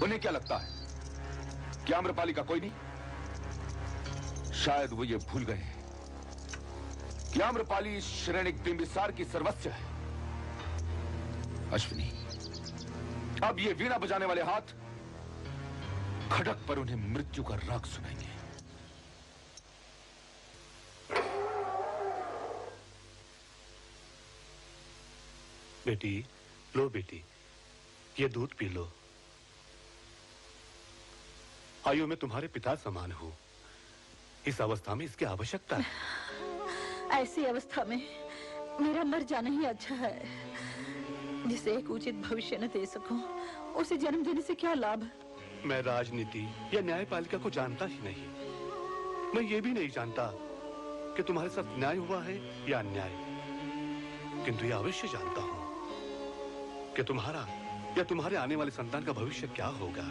उन्हें क्या लगता है कि आम्रपाली का कोई नहीं? शायद वो ये भूल गए कि आम्रपाली श्रेणिक बिंबिसार की सर्वस्व है। अश्विनी, अब ये वीणा बजाने वाले हाथ खड़क पर उन्हें मृत्यु का राग सुनाएंगे। बेटी, लो बेटी, ये दूध पी लो। आयु में तुम्हारे पिता समान हूं। इस अवस्था में इसकी आवश्यकता है। ऐसी अवस्था में मेरा मर जाना ही अच्छा है। जिसे एक उचित भविष्य न दे सकूं, उसे जन्म देने से क्या लाभ? मैं राजनीति या न्यायपालिका को जानता ही नहीं। मैं ये भी नहीं जानता कि तुम्हारे साथ न्याय हुआ है या अन्याय। किंतु यह अवश्य जानता हूं कि तुम्हारा या तुम्हारे आने वाले संतान का भविष्य क्या होगा।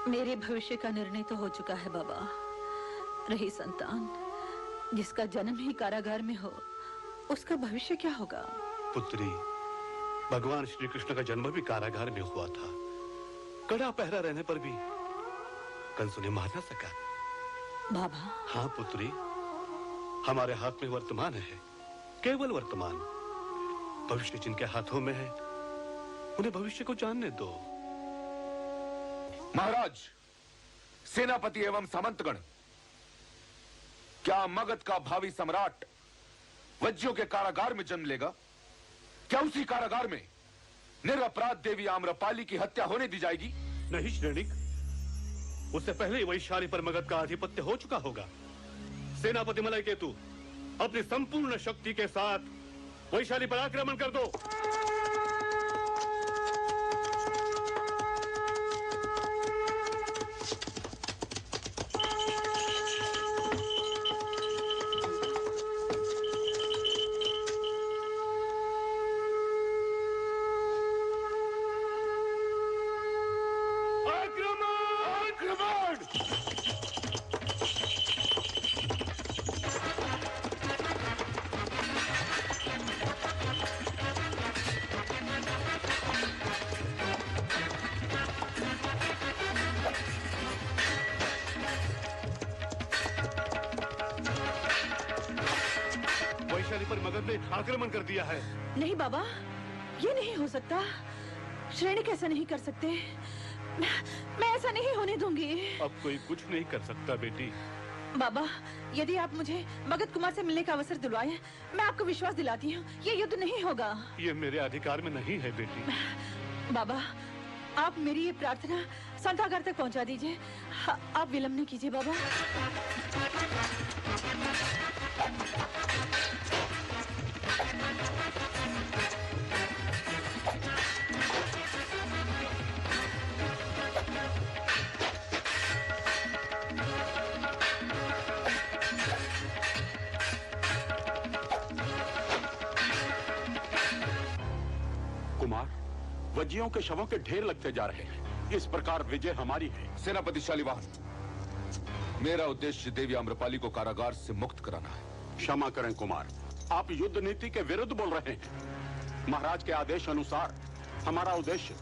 मेरे भविष्य का निर्णय तो हो चुका है बाबा। रही संतान, जिसका जन्म ही कारागार में हो, उसका भविष्य क्या होगा? पुत्री, भगवान श्री कृष्ण का जन्म भी कारागार में हुआ था। कड़ा पहरा रहने पर भी कंस उन्हें मार न सका। बाबा। हाँ पुत्री, हमारे हाथ में वर्तमान है, केवल वर्तमान। भविष्य जिनके हाथों में है, उन्हें भविष्य को जानने दो। महाराज, सेनापति एवं सामंतगण, क्या मगध का भावी सम्राट वज्जियों के कारागार में जन्म लेगा? क्या उसी कारागार में निरपराध देवी आम्रपाली की हत्या होने दी जाएगी? नहीं श्रेणिक, उससे पहले ही वैशाली पर मगध का आधिपत्य हो चुका होगा। सेनापति मलयकेतु, अपनी संपूर्ण शक्ति के साथ वैशाली पर आक्रमण कर दो। आक्रमण कर दिया है। नहीं बाबा, ये नहीं हो सकता। श्रेणिक ऐसा नहीं कर सकते। मैं ऐसा नहीं होने दूंगी। अब कोई कुछ नहीं कर सकता बेटी। बाबा, यदि आप मुझे मगध कुमार से मिलने का अवसर दिलवाएं, मैं आपको विश्वास दिलाती हूँ, ये युद्ध नहीं होगा। ये मेरे अधिकार में नहीं है बेटी। बाबा, आप मेरी ये प्रार्थना संतागार तक पहुँचा दीजिए। आप विलंब नहीं कीजिए बाबा। वज्जियों के शवों के ढेर लगते जा रहे हैं। इस प्रकार विजय हमारी है। सेनापति शालिवाहन, मेरा उद्देश्य देवी आम्रपाली को कारागार से मुक्त कराना है। क्षमा करें कुमार, आप युद्ध नीति के विरुद्ध बोल रहे हैं। महाराज के आदेश अनुसार हमारा उद्देश्य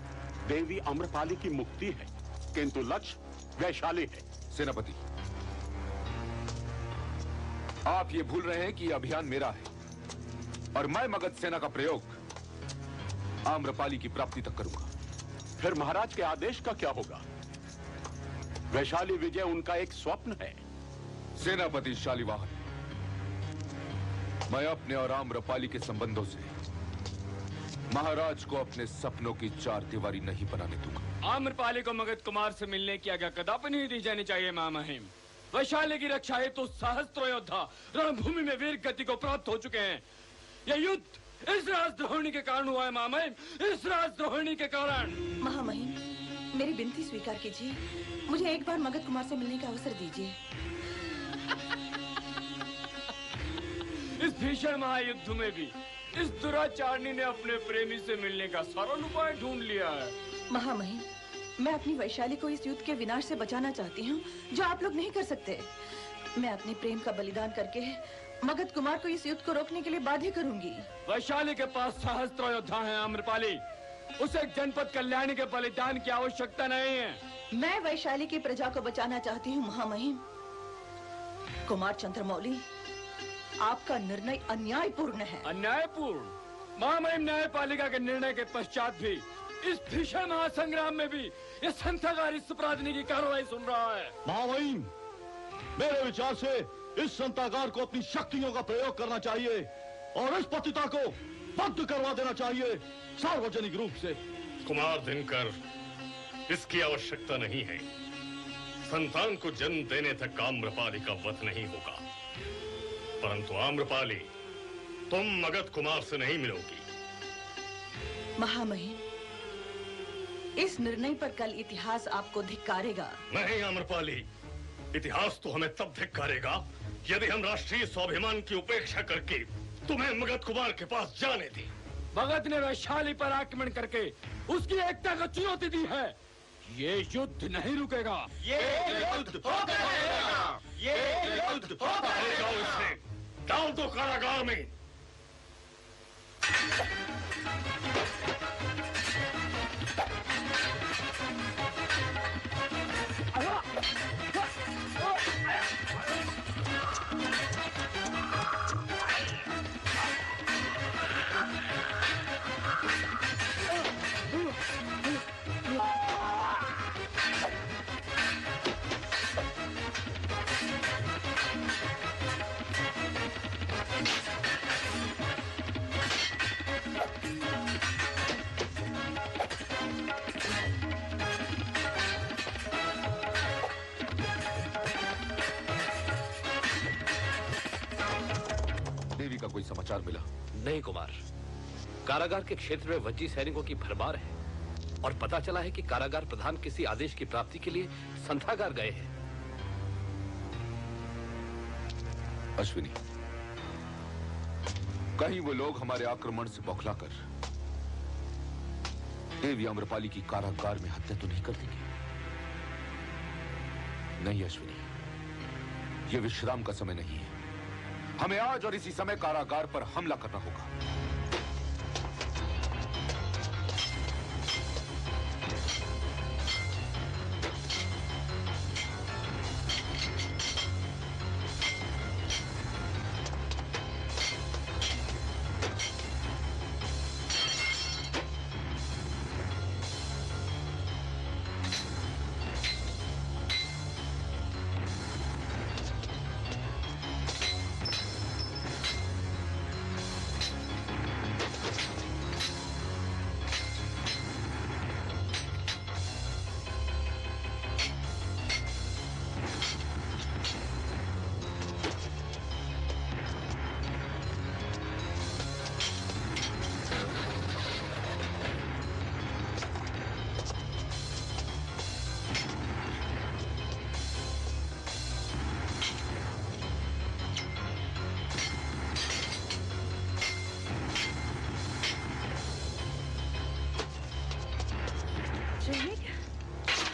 देवी आम्रपाली की मुक्ति है, किंतु लक्ष्य वैशाली है। सेनापति, आप ये भूल रहे हैं कि यह अभियान मेरा है और मैं मगध सेना का प्रयोग आम्रपाली की प्राप्ति तक करूंगा। फिर महाराज के आदेश का क्या होगा? वैशाली विजय उनका एक स्वप्न है। सेनापति शालिवाहन, मैं अपने और आम्रपाली के संबंधों से महाराज को अपने सपनों की चार दीवारी नहीं बनाने दूंगा। आम्रपाली को मगध कुमार से मिलने की आज्ञा कदापि नहीं दी जानी चाहिए महामहिम। वैशाली की रक्षा हेतु सहस्त्रों योद्धा रणभूमि में वीर गति को प्राप्त हो चुके हैं। यह युद्ध इस राजद्रोहिणी के कारण हुआ है महामहिम, इस राजद्रोहिणी के कारण। महामहिम, मेरी विनती स्वीकार कीजिए। मुझे एक बार मगध कुमार से मिलने का अवसर दीजिए। इस भीषण महायुद्ध में भी इस दुराचारणी ने अपने प्रेमी से मिलने का सरल उपाय ढूंढ लिया है। महामहिम, मैं अपनी वैशाली को इस युद्ध के विनाश से बचाना चाहती हूँ, जो आप लोग नहीं कर सकते। मैं अपने प्रेम का बलिदान करके मगध कुमार को इस युद्ध को रोकने के लिए बाध्य करूंगी। वैशाली के पास सहस्त्रों योद्धा हैं आम्रपाली, उसे जनपद कल्याणी के बलिदान की आवश्यकता नहीं है। मैं वैशाली की प्रजा को बचाना चाहती हूँ महामहिम। कुमार चंद्रमौली, आपका निर्णय अन्यायपूर्ण है। अन्यायपूर्ण? महामहिम, न्यायपालिका के निर्णय के पश्चात भी इस भीषण महासंग्राम में भी ये संथागार इस अपराधी की कार्रवाई सुन रहा है। महामहिम, मेरे विचार से इस संतागार को अपनी शक्तियों का प्रयोग करना चाहिए और इस पतिता को बंद करवा देना चाहिए सार्वजनिक रूप से। कुमार दिनकर, इसकी आवश्यकता नहीं है। संतान को जन्म देने तक आम्रपाली का वध नहीं होगा, परंतु आम्रपाली, तुम मगध कुमार से नहीं मिलोगी। महामहिम, इस निर्णय पर कल इतिहास आपको धिक्कारेगा। नहीं आम्रपाली, इतिहास तो हमें तब धिक्कारेगा यदि हम राष्ट्रीय स्वाभिमान की उपेक्षा करके तुम्हें मगध कुमार के पास जाने दें। मगध ने वैशाली पर आक्रमण करके उसकी एकता को चुनौती दी है। ये युद्ध नहीं रुकेगा। ये युद्ध होगा। ये युद्ध होगा। इसे डाल दो कारागार में। देवी का कोई समाचार मिला? नहीं कुमार, कारागार के क्षेत्र में वज्जी सैनिकों की भरमार है और पता चला है कि कारागार प्रधान किसी आदेश की प्राप्ति के लिए संथागार गए हैं। अश्विनी, कहीं वो लोग हमारे आक्रमण से बौखलाकर देवी आम्रपाली की कारागार में हत्या तो नहीं कर देंगे? नहीं अश्विनी, ये विश्राम का समय नहीं है। हमें आज और इसी समय कारागार पर हमला करना होगा।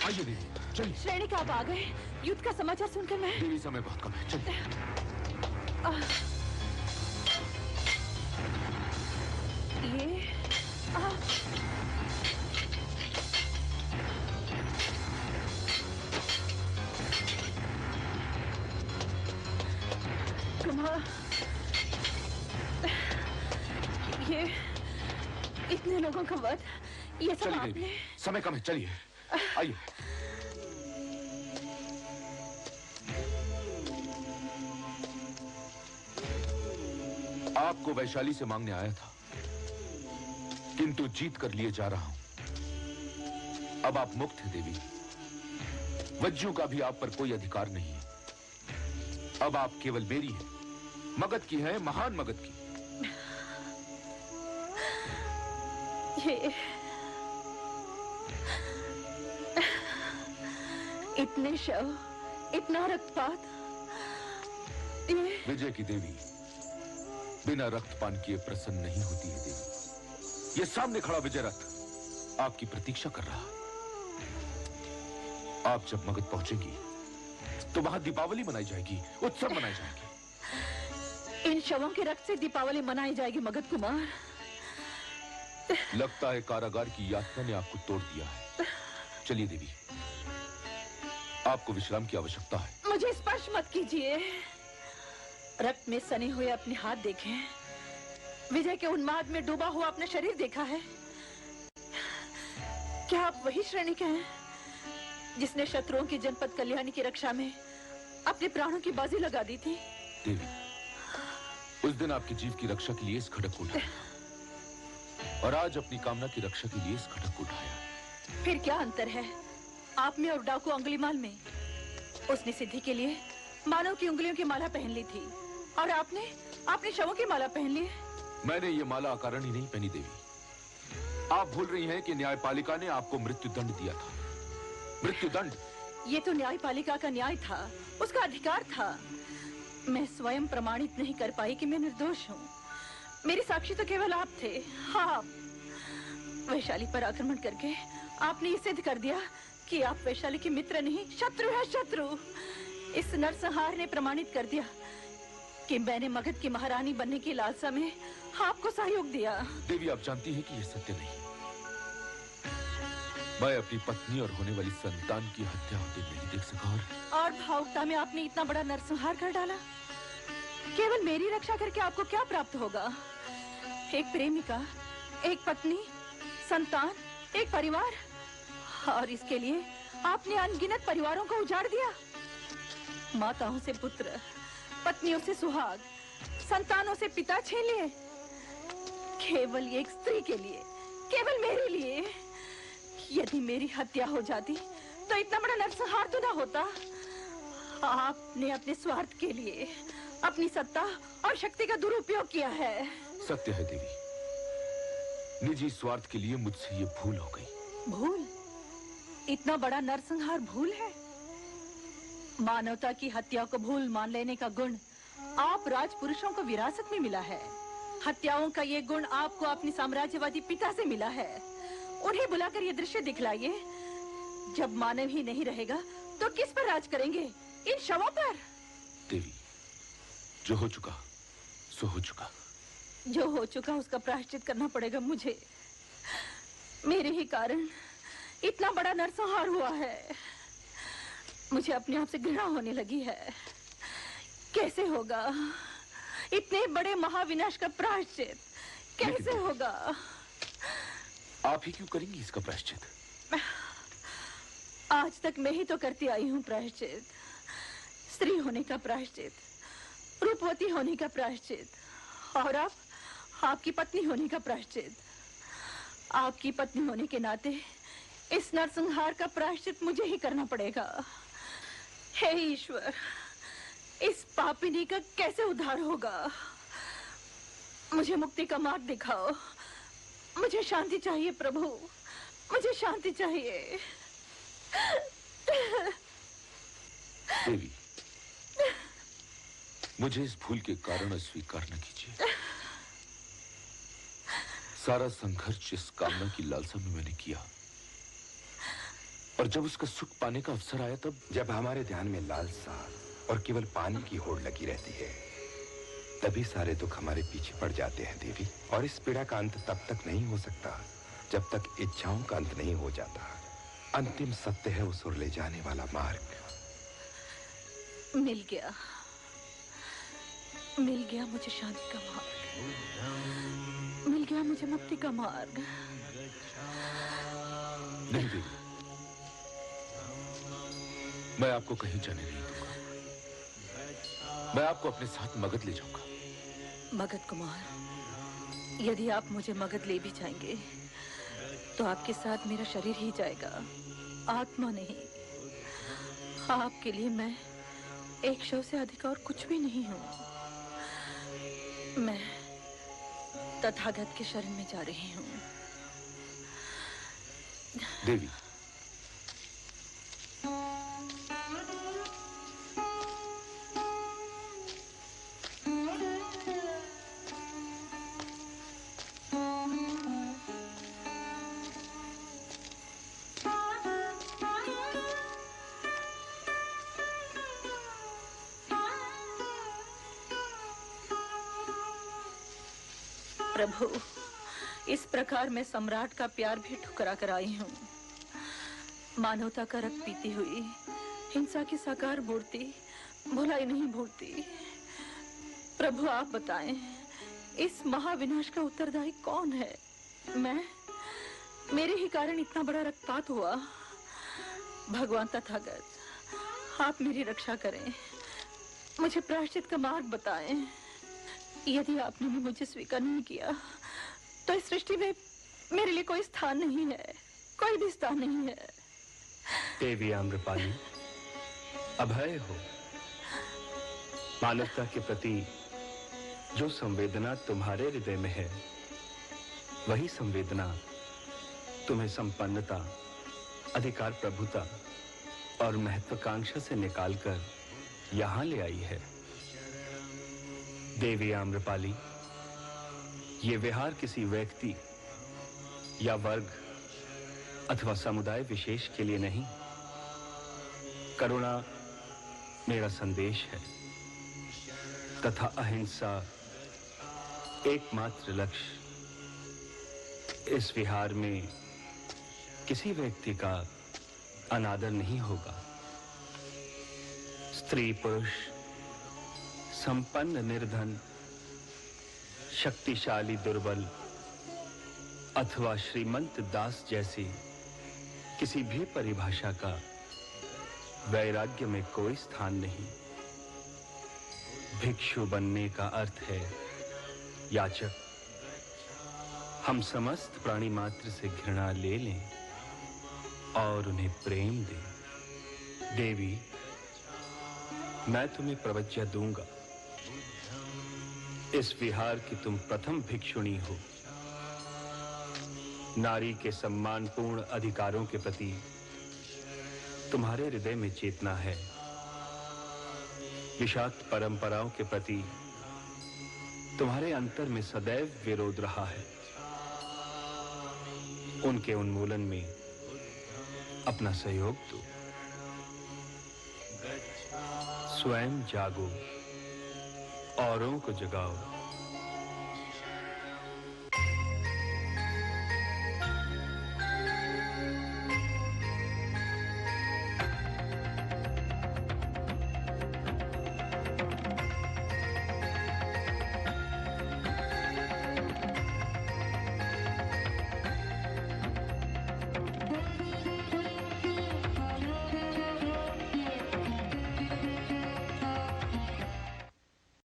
आइए देवी, चलिए। श्रेणी का आप आ गए। युद्ध का समाचार सुनकर मैं देवी, समय बहुत कम है, चलिए। ये कुमार, ये इतने लोगों का वध, ये सब चलिए आपने? देवी, समय कम है, चलिए। आइए। आपको वैशाली से मांगने आया था, किंतु जीत कर लिए जा रहा हूं। अब आप मुक्त हैं देवी। वज्जियों का भी आप पर कोई अधिकार नहीं है। अब आप केवल मेरी हैं, मगध की हैं, महान मगध की। ये इतने शव, इतना रक्तपात, ये विजय की देवी बिना रक्तपान किए प्रसन्न नहीं होती है देवी। ये सामने खड़ा विजय रथ आपकी प्रतीक्षा कर रहा है। आप जब मगध पहुंचेंगी तो वहां दीपावली मनाई जाएगी, उत्सव मनाए जाएंगे। इन शवों के रक्त से दीपावली मनाई जाएगी मगध कुमार। लगता है कारागार की यातना ने आपको तोड़ दिया है। चलिए देवी, आपको विश्राम की आवश्यकता है। मुझे स्पर्श मत कीजिए। रक्त में सने हुए अपने हाथ देखें, विजय के उन्माद में डूबा हुआ अपना शरीर देखा है। क्या आप वही श्रेणिक हैं जिसने शत्रुओं की जनपद कल्याणी की रक्षा में अपने प्राणों की बाजी लगा दी थी? देवी, उस दिन आपके जीव की रक्षा के लिए इस खड़क को उठाया और आज अपनी कामना की रक्षा के लिए इस खड़क को उठाया। फिर क्या अंतर है आप में और डाकू अंगुलीमाल में? उसने सिद्धि के लिए मानव की उंगलियों की माला पहन ली थी और आपने शवों की माला पहन ली। मैंने ये माला अकारण ही नहीं पहनी देवी। आप भूल रही हैं कि न्यायपालिका ने आपको मृत्युदंड दिया था। मृत्युदंड? ये तो न्यायपालिका का न्याय था, उसका अधिकार था। मैं स्वयं प्रमाणित नहीं कर पाई कि मैं निर्दोष हूँ। मेरी साक्षी तो केवल आप थे। हाँ, वैशाली पर आक्रमण करके आपने ये सिद्ध कर दिया कि आप वैशाली के मित्र नहीं, शत्रु है, शत्रु। इस नरसंहार ने प्रमाणित कर दिया कि मैंने मगध की महारानी बनने की लालसा में आपको सहयोग दिया। देवी, आप जानती हैं कि यह सत्य नहीं। मैं अपनी पत्नी और होने वाली संतान की हत्या होते नहीं देख सका। और भावुकता में आपने इतना बड़ा नरसंहार कर डाला। केवल मेरी रक्षा करके आपको क्या प्राप्त होगा? एक प्रेमिका, एक पत्नी, संतान, एक परिवार, और इसके लिए आपने अनगिनत परिवारों को उजाड़ दिया। माताओं से पुत्र, पत्नियों से सुहाग, संतानों से पिता छीन लिए, केवल एक स्त्री के लिए, केवल मेरे लिए। यदि मेरी हत्या हो जाती तो इतना बड़ा नरसंहार तो ना होता। आपने अपने स्वार्थ के लिए अपनी सत्ता और शक्ति का दुरुपयोग किया है। सत्य है देवी, निजी स्वार्थ के लिए मुझसे ये भूल हो गई। भूल? इतना बड़ा नरसंहार भूल है? मानवता की हत्या को भूल मान लेने का गुण आप राजपुरुषों को विरासत में मिला है। हत्याओं का ये गुण आपको अपने साम्राज्यवादी पिता से मिला है। उन्हें बुलाकर ये दृश्य दिखलाइए। जब मानव ही नहीं रहेगा तो किस पर राज करेंगे? इन शवों पर? देवी, जो हो चुका सो हो चुका। जो हो चुका उसका प्रायश्चित करना पड़ेगा मुझे। मेरे ही कारण इतना बड़ा नरसंहार हुआ है। मुझे अपने आप से घृणा होने लगी है। कैसे होगा इतने बड़े महाविनाश का प्रायश्चित? कैसे होगा? आप ही क्यों करेंगी इसका प्रायश्चित? आज तक मैं ही तो करती आई हूँ प्रायश्चित। स्त्री होने का प्रायश्चित, रूपवती होने का प्रायश्चित, और अब आपकी पत्नी होने का प्रायश्चित। आपकी पत्नी होने के नाते इस नरसंहार का प्रायश्चित मुझे ही करना पड़ेगा। हे ईश्वर, इस पापिनी का कैसे उद्धार होगा? मुझे मुक्ति का मार्ग दिखाओ। मुझे शांति चाहिए प्रभु, मुझे शांति चाहिए। देवी, मुझे इस भूल के कारण अस्वीकार न कीजिए। सारा संघर्ष इस कामना की लालसा में मैंने किया, और जब उसका सुख पाने का अवसर आया तब। जब हमारे ध्यान में लालसा और केवल पानी की होड़ लगी रहती है, तभी सारे दुख हमारे पीछे पड़ जाते हैं देवी। और इस पीड़ा का अंत तब तक नहीं हो सकता जब तक इच्छाओं का अंत नहीं हो जाता। अंतिम सत्य है उस ओर ले जाने वाला मार्ग। मिल गया, मिल गया मुझे शांति का मार्ग, मिल गया मुझे मुक्ति का मार्ग। नहीं देवी, मैं आपको कहीं जाने नहीं दूंगा। मैं आपको अपने साथ मगध ले जाऊंगा। मगध कुमार, यदि आप मुझे मगध ले भी जाएंगे तो आपके साथ मेरा शरीर ही जाएगा, आत्मा नहीं। आपके लिए मैं एक शव से अधिक और कुछ भी नहीं हूं। मैं तथागत के शरण में जा रही हूं। देवी, प्रभु, इस प्रकार मैं सम्राट का प्यार भी ठुकरा कर आई हूँ। मानवता का रक्त पीती हुई हिंसा की साकार मूर्ति भुलाई नहीं भूलती। प्रभु आप बताएं, इस महाविनाश का उत्तरदायी कौन है? मैं? मेरे ही कारण इतना बड़ा रक्तपात हुआ। भगवान तथागत, आप मेरी रक्षा करें, मुझे प्रायश्चित का मार्ग बताएं। यदि आपने भी मुझे स्वीकार नहीं किया तो इस सृष्टि में मेरे लिए कोई स्थान नहीं है, कोई भी स्थान नहीं है। देवी आम्रपाली, अभय हो। मानवता के प्रति जो संवेदना तुम्हारे हृदय में है, वही संवेदना तुम्हें संपन्नता, अधिकार, प्रभुता और महत्वाकांक्षा से निकालकर यहां ले आई है। देवी आम्रपाली, ये विहार किसी व्यक्ति या वर्ग अथवा समुदाय विशेष के लिए नहीं, करुणा मेरा संदेश है तथा अहिंसा एकमात्र लक्ष्य। इस विहार में किसी व्यक्ति का अनादर नहीं होगा। स्त्री पुरुष, संपन्न निर्धन, शक्तिशाली दुर्बल अथवा श्रीमंत दास जैसी किसी भी परिभाषा का वैराग्य में कोई स्थान नहीं। भिक्षु बनने का अर्थ है याचक। हम समस्त प्राणी मात्र से घृणा ले लें और उन्हें प्रेम दें। देवी, मैं तुम्हें प्रवज्ञा दूंगा। इस विहार की तुम प्रथम भिक्षुणी हो। नारी के सम्मानपूर्ण अधिकारों के प्रति तुम्हारे हृदय में चेतना है। विषाक्त परंपराओं के प्रति तुम्हारे अंतर में सदैव विरोध रहा है। उनके उन्मूलन में अपना सहयोग दो। स्वयं जागो, औरों को जगाओ।